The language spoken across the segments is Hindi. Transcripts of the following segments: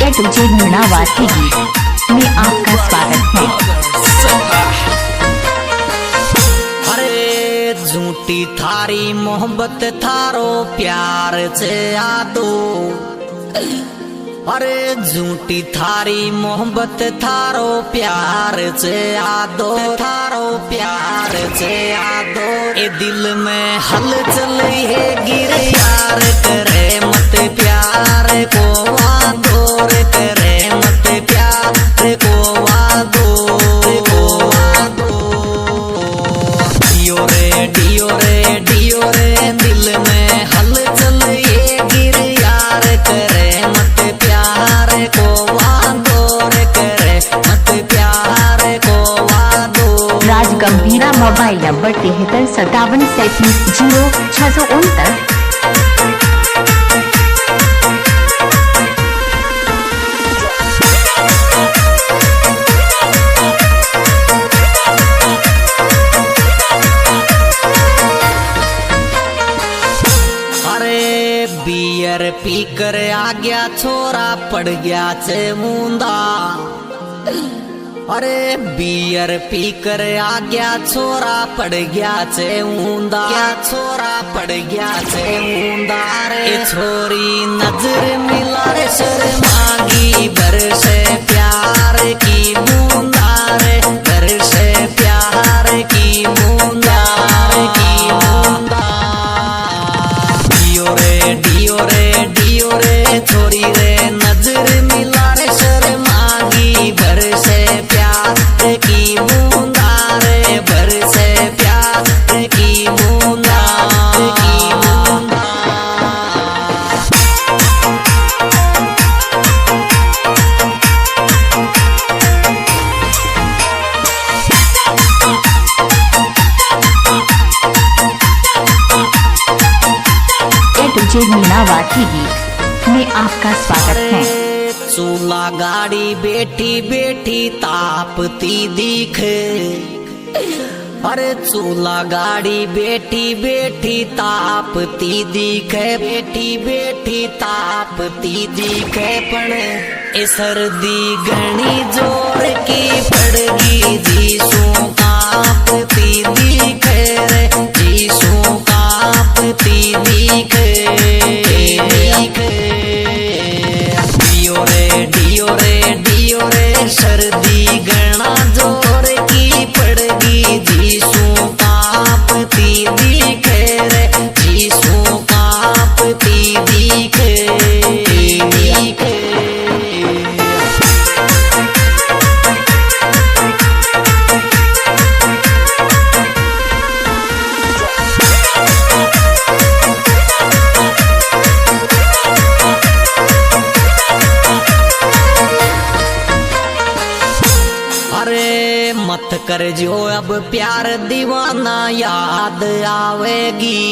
ए तुझे मीणावासी गीत में आपका स्वागत है। अरे झूठी थारी मोहब्बत थारो प्यार से आदो, अरे झूठी थारी मोहब्बत थारो प्यार से आदो, थारो प्यार से आदो। ए दिल में हलचल है गिर यार करे मत प्यार को आदो रे, करे मत प्यार को आदो को आदो। डियो रे डियो रे डियो रे दिल में हलचल ये गिर यार करे मत प्यार को वादो रे, करे मत प्यार को वादो। राज गंभीरा मोबाइल नंबर 7357370669। बियर पी कर आ गया छोरा पड़ गया से मूंदा, अरे बियर पी कर आ गया छोरा पड़ गया से ऊंदा, क्या छोरा पड़ गया से ऊंदा। रे छोरी नजर मिला रे शर्मागी बरसे प्यार की बूंदा रे, बरसे प्यार की बूंदा की बूंदा। डियो रे डियो रे डियो रे छोरी रे नजर मिला रे शर्मागी बरसे प्यार की बूंदा रे, बरसे प्यार की बूंदा की बूंदा। तुझे मीणावासी गीत में आपका स्वागत है। चूल्हा गाड़ी बेटी बेटी तापती दिखे, अरे चूल्हा गाड़ी बेटी बेटी तापती दिखे, बेटी बेटी तापती दिखे। पण ए सर्दी घनी जोर की पड़गी जीसू कापती दिखे रे, जीसू कापती दिखे। डियो रे डियो रे डियो रे सर्दी गणा जोर की पड़गी जीसू कापती दिखे रे, जीसू कापती दिखे दिखे। मत कर जो अब प्यार दीवाना याद आवेगी,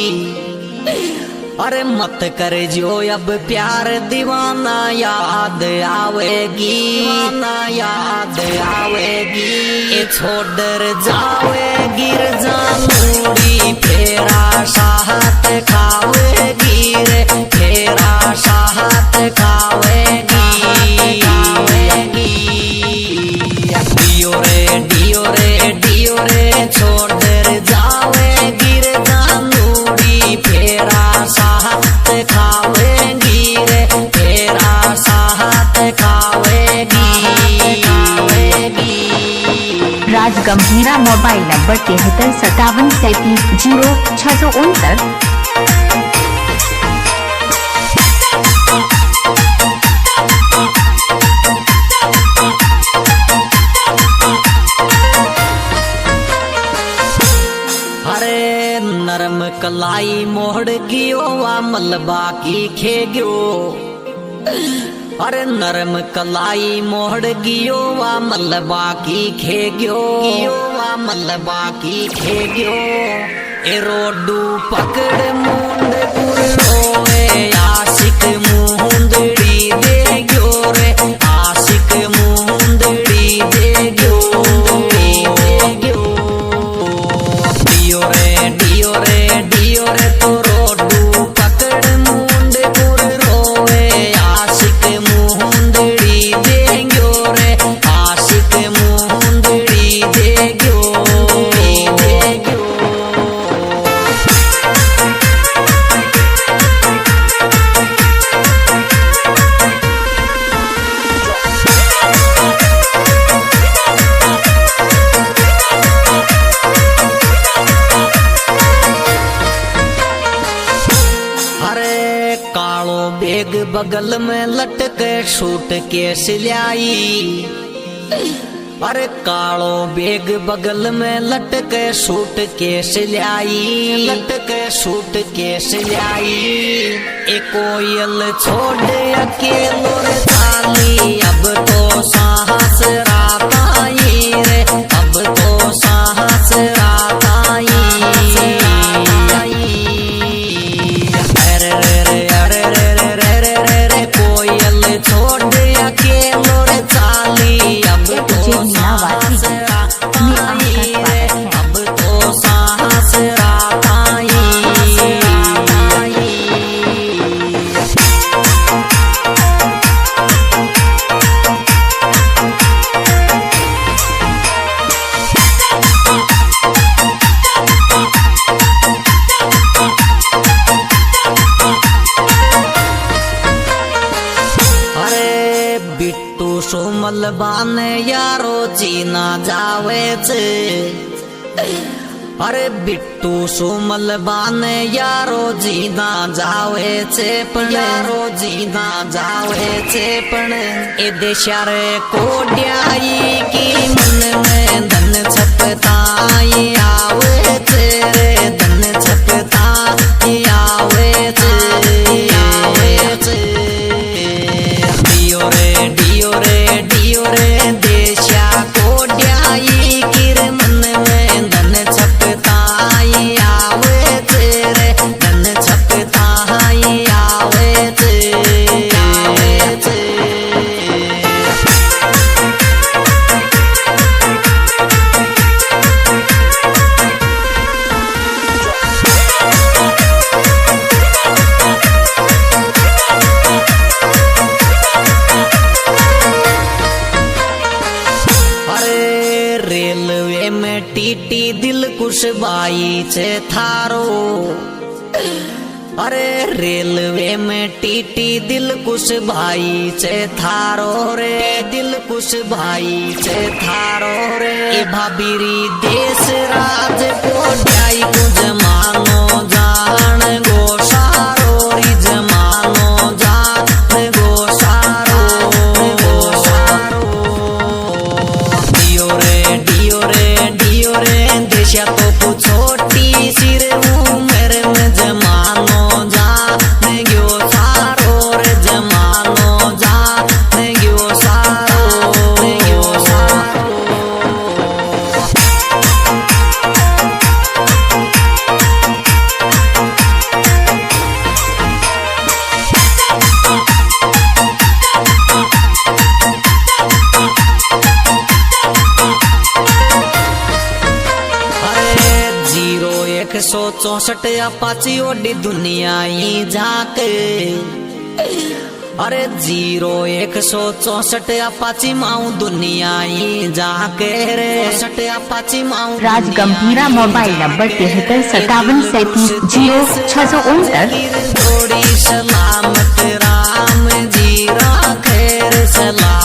अरे मत कर जो अब प्यार दीवाना याद आवेगी, दीवाना याद आवेगी। ये छोड़ जावेगी जानूरी फेरा साहत खावेगी रे, फेरा साहत खावेगी खावेगी। डियो रे डियो रे डियो रे छोड़ जावे गिर जानूरी फेरा साहत खावेगी रे, फेरा साहत खावेगी खावेगी। राज गंभीरा मोबाइल नंबर 7357370669। नरम कलाई मोड़ गियो वा मलबा की खे गयो, अरे नरम कलाई मोड़ गियो वा मलबा की खे गयो, वा मलबा की खे गयो। ए रोडू पकड़ मुंड पुरोए आशिक मुंदड़ी दे गयो रे, आशिक मुंदड़ी दे गयो दे गयो। डियो रे डियो रे डियो रे तो रोडू पकड़ मुंड पुर रोए आशिक मुंदड़ी बगल में लटके सूट के सिलाई। अरे कालो बेग बगल में लटके सूट के सिलाई, लटके सूट के सिलाई। एक कोयल छोड़ अकेलो रे थाली, अब तो साहस रात आई रे, अब तो साहस रात आई। अरे रे रे अरे रे रे रे रे रे रे कोयल छोड़ अकेलो रे थाली, अब तो साहस रात आई रे, अब तो साहस रात आई। बिट्टू सोमल बाने यारो जीना जावे छे। अरे बिट्टू सोमल बाने यारो जीना जावे छे, पण यारो जीना जावे छे पण ए देशारे कोड्याई की मन में धन छपताई आवे छे रे, धन छपताई आवे छे, आवे छे। डियो रे देशा कोड्याई किर मन में धन छपताई आवे तेरे, धन छपताई आवे तेरे, आवे तेरे। रेलवे में टीटी दिल कुश बाई छे थारो। अरे रेलवे में टीटी दिल कुश भाई छे थारो रे, दिल कुश भाई छे थारो रे। ए भाभीरी देश राज कोड्याई को जमानो जान गो सारो री, जमानो जान गो सारो, गो सारो। डियो रे देशा तो छोटी सिर उम्र में जमानो जान गयो सारो रे, जमानो जान गयो सारो, गयो सारो। अरे 0164 अपाची ओडी दुनिया ही जाके। अरे 0164 अपाची माऊ दुनिया ही जाके रे, 64 अपाची माऊ। राज गंभीरा मोबाइल नंबर 7357370669। जोड़ी सलामत राम जी राखे रे सलाम।